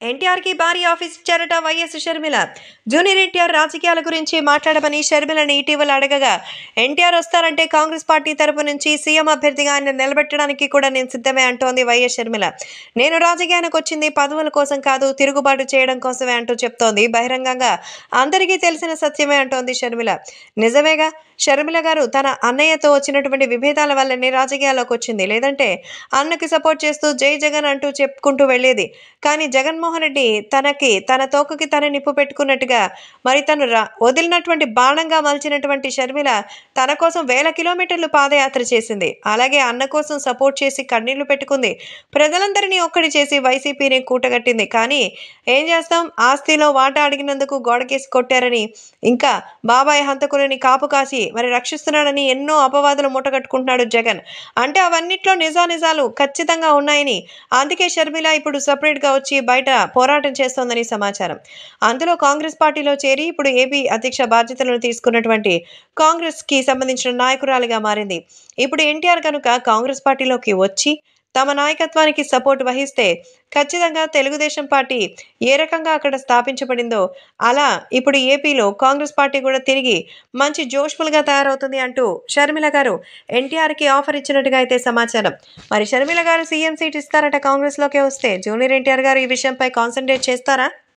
ఎన్టీఆర్‌కి భారీ ఆఫీస్ ఇచ్చారట వైఎస్ షర్మిల. జూనియర్ ఎన్టీఆర్ రాజకీయాల గురించి మాట్లాడమని షర్మిలని ఇటీవల అడగగా, ఎన్టీఆర్ వస్తారంటే కాంగ్రెస్ పార్టీ తరపు నుంచి సీఎం అభ్యర్థిగా ఆయన నిలబెట్టడానికి కూడా నేను సిద్ధమే అంటోంది వైఎస్ షర్మిల. నేను రాజకీయానికి వచ్చింది పదవుల కోసం కాదు, తిరుగుబాటు చేయడం కోసమే అంటూ చెప్తోంది. బహిరంగంగా అందరికీ తెలిసిన సత్యమే అంటోంది షర్మిల. నిజమేగా, షర్మిల గారు తన అన్నయ్యతో వచ్చినటువంటి విభేదాల వల్లనే రాజకీయాల్లోకి వచ్చింది. లేదంటే అన్నకి సపోర్ట్ చేస్తూ జై జగన్ అంటూ చెప్పుకుంటూ వెళ్ళేది. కానీ జగన్మోహన్ రెడ్డి తన తోకకి తన నిప్పు పెట్టుకున్నట్టుగా మరి తను వదిలినటువంటి బాణంగా మలిచినటువంటి షర్మిల తన కోసం వేల కిలోమీటర్లు పాదయాత్ర చేసింది. అలాగే అన్న కోసం సపోర్ట్ చేసి కన్నీళ్లు పెట్టుకుంది. ప్రజలందరినీ ఒక్కడి చేసి వైసీపీని కూటగట్టింది. కానీ ఏం చేస్తాం, ఆస్తిలో వాటా అడిగినందుకు గోడకేసి కొట్టారని, ఇంకా బాబాయ్ హంతకులని కాపు కాసి మరి రక్షిస్తున్నాడని ఎన్నో అపవాదులు మూటగట్టుకుంటున్నాడు జగన్. అంటే అవన్నిట్లో నిజాలు ఖచ్చితంగా ఉన్నాయని, అందుకే షర్మిల ఇప్పుడు సపరేట్గా వచ్చి బయట పోరాటం చేస్తోందని సమాచారం. అందులో కాంగ్రెస్ పార్టీలో చేరి ఇప్పుడు ఏపీ అధ్యక్ష బాధ్యతలను తీసుకున్నటువంటి కాంగ్రెస్ కి సంబంధించిన నాయకురాలిగా మారింది. ఇప్పుడు ఎన్టీఆర్ కనుక కాంగ్రెస్ పార్టీలోకి వచ్చి తమ నాయకత్వానికి సపోర్ట్ వహిస్తే ఖచ్చితంగా తెలుగుదేశం పార్టీ ఏ రకంగా అక్కడ స్థాపించబడిందో అలా ఇప్పుడు ఏపీలో కాంగ్రెస్ పార్టీ కూడా తిరిగి మంచి జోష్ఫుల్గా తయారవుతుంది అంటూ షర్మిల గారు ఎన్టీఆర్కి ఆఫర్ ఇచ్చినట్టుగా అయితే సమాచారం. మరి షర్మిల గారు సీఎం సీట్ ఇస్తారట కాంగ్రెస్లోకి వస్తే. జూనియర్ ఎన్టీఆర్ గారు ఈ విషయంపై కాన్సన్ట్రేట్ చేస్తారా?